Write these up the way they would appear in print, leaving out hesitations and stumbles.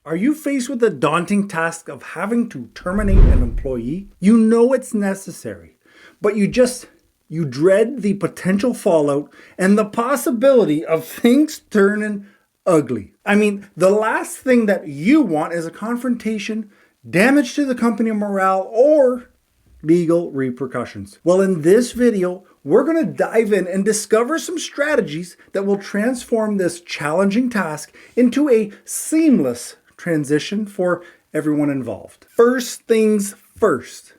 Are you faced with the daunting task of having to terminate an employee? You know it's necessary, but you dread the potential fallout and the possibility of things turning ugly. I mean, the last thing that you want is a confrontation, damage to the company morale, or legal repercussions. Well, in this video, we're going to dive in and discover some strategies that will transform this challenging task into a seamless transition for everyone involved. First things first,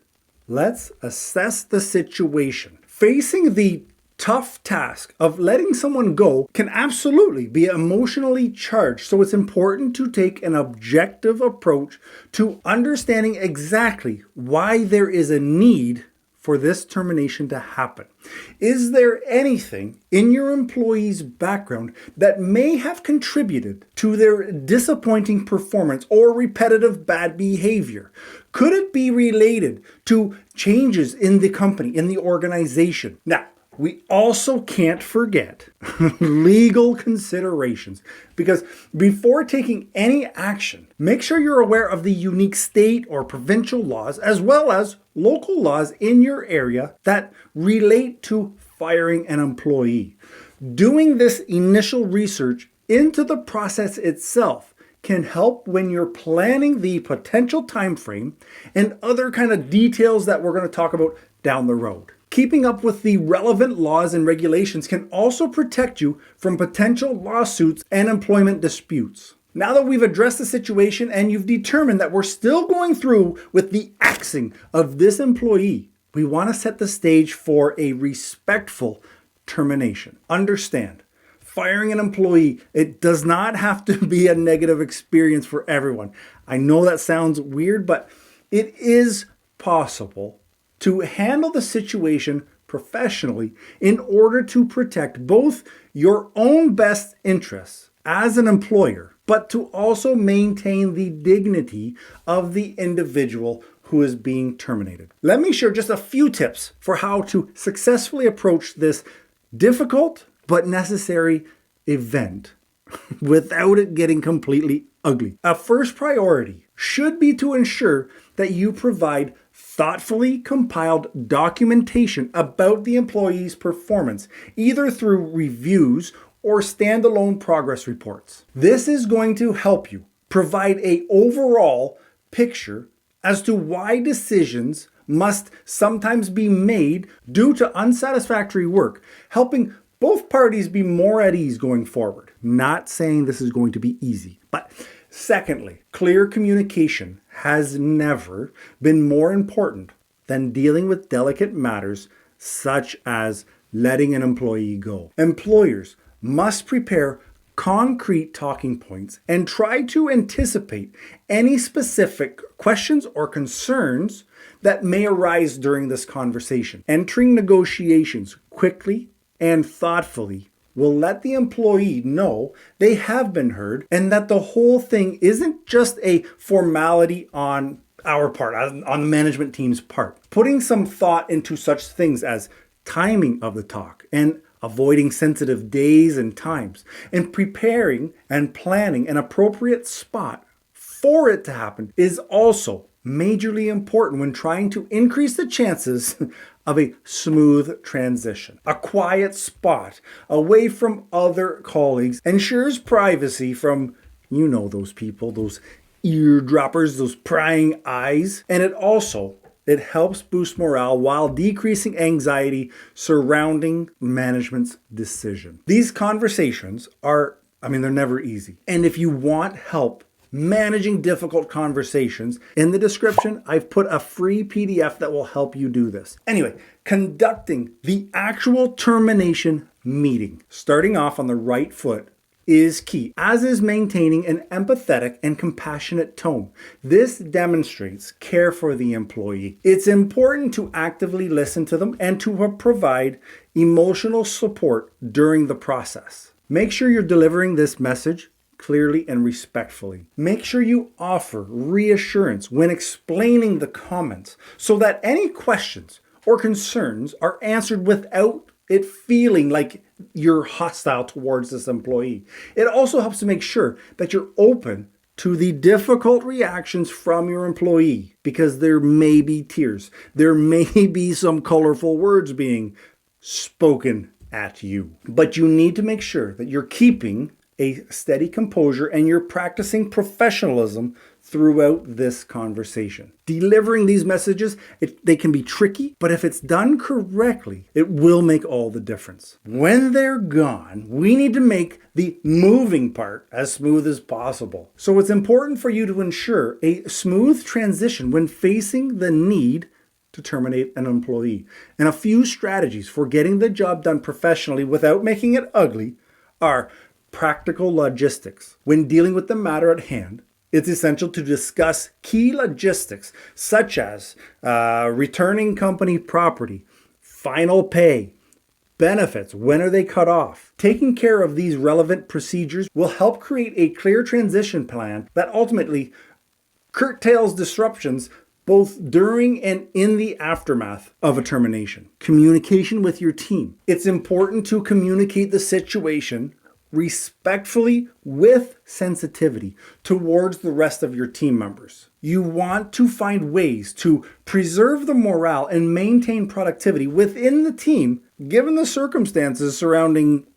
let's assess the situation. Facing the tough task of letting someone go can absolutely be emotionally charged, so it's important to take an objective approach to understanding exactly why there is a need for this termination to happen. Is there anything in your employee's background that may have contributed to their disappointing performance or repetitive bad behavior? Could it be related to changes in the company, in the organization? Now, we also can't forget legal considerations, because before taking any action, make sure you're aware of the unique state or provincial laws as well as local laws in your area that relate to firing an employee. Doing this initial research into the process itself can help when you're planning the potential time frame and other kind of details that we're going to talk about down the road. Keeping up with the relevant laws and regulations can also protect you from potential lawsuits and employment disputes. Now that we've addressed the situation and you've determined that we're still going through with the axing of this employee, we want to set the stage for a respectful termination. Understand, firing an employee, it does not have to be a negative experience for everyone. I know that sounds weird, but it is possible to handle the situation professionally in order to protect both your own best interests as an employer, but to also maintain the dignity of the individual who is being terminated. Let me share just a few tips for how to successfully approach this difficult but necessary event without it getting completely ugly. A first priority should be to ensure that you provide thoughtfully compiled documentation about the employee's performance, either through reviews or standalone progress reports. This is going to help you provide an overall picture as to why decisions must sometimes be made due to unsatisfactory work, helping both parties be more at ease going forward. Not saying this is going to be easy, but secondly, clear communication has never been more important than dealing with delicate matters such as letting an employee go. Employers must prepare concrete talking points and try to anticipate any specific questions or concerns that may arise during this conversation. Entering negotiations quickly and thoughtfully will let the employee know they have been heard and that the whole thing isn't just a formality on our part, on the management team's part. Putting some thought into such things as timing of the talk and avoiding sensitive days and times, and preparing and planning an appropriate spot for it to happen is also majorly important when trying to increase the chances of a smooth transition. A quiet spot away from other colleagues ensures privacy from, you know, those people, those eardroppers, those prying eyes, and it helps boost morale while decreasing anxiety surrounding management's decision. These conversations they're never easy. And if you want help managing difficult conversations, in the description, I've put a free PDF that will help you do this. Anyway, conducting the actual termination meeting, starting off on the right foot, is key, as is maintaining an empathetic and compassionate tone. This demonstrates care for the employee. It's important to actively listen to them and to provide emotional support during the process. Make sure you're delivering this message clearly and respectfully. Make sure you offer reassurance when explaining the comments so that any questions or concerns are answered without it feeling like you're hostile towards this employee. It also helps to make sure that you're open to the difficult reactions from your employee, because there may be tears. There may be some colorful words being spoken at you. But you need to make sure that you're keeping a steady composure and you're practicing professionalism throughout this conversation. Delivering these messages, they can be tricky, but if it's done correctly, it will make all the difference. When they're gone, we need to make the moving part as smooth as possible. So it's important for you to ensure a smooth transition when facing the need to terminate an employee. And a few strategies for getting the job done professionally without making it ugly are practical logistics. When dealing with the matter at hand, it's essential to discuss key logistics such as returning company property, final pay, benefits, when are they cut off. Taking care of these relevant procedures will help create a clear transition plan that ultimately curtails disruptions both during and in the aftermath of a termination. Communication with your team. It's important to communicate the situation respectfully with sensitivity towards the rest of your team members. You want to find ways to preserve the morale and maintain productivity within the team, given the circumstances surrounding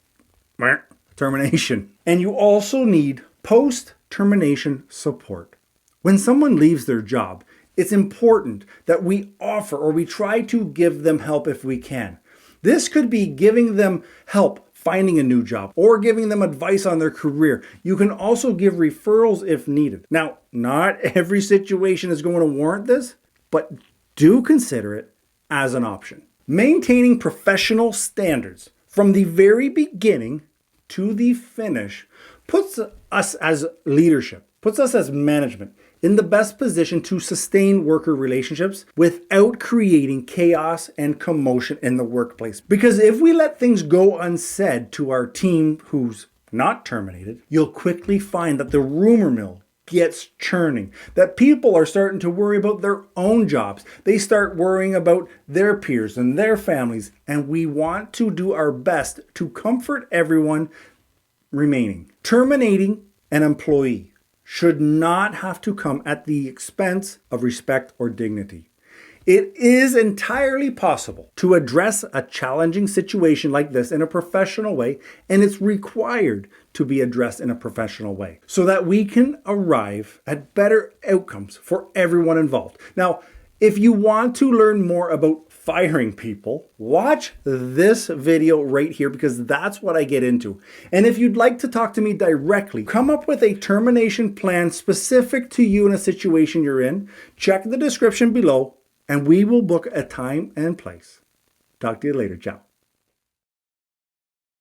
termination. And you also need post-termination support. When someone leaves their job, it's important that we offer or we try to give them help if we can. This could be giving them help finding a new job or giving them advice on their career. You can also give referrals if needed. Now, not every situation is going to warrant this, but do consider it as an option. Maintaining professional standards from the very beginning to the finish puts us as leadership, puts us as management in the best position to sustain worker relationships without creating chaos and commotion in the workplace. Because if we let things go unsaid to our team who's not terminated, you'll quickly find that the rumor mill gets churning, that people are starting to worry about their own jobs. They start worrying about their peers and their families, and we want to do our best to comfort everyone remaining. Terminating an employee should not have to come at the expense of respect or dignity. It is entirely possible to address a challenging situation like this in a professional way, and it's required to be addressed in a professional way so that we can arrive at better outcomes for everyone involved. Now, if you want to learn more about firing people, watch this video right here because that's what I get into. And if you'd like to talk to me directly, come up with a termination plan specific to you in a situation you're in, check the description below, and we will book a time and place. Talk to you later. Ciao.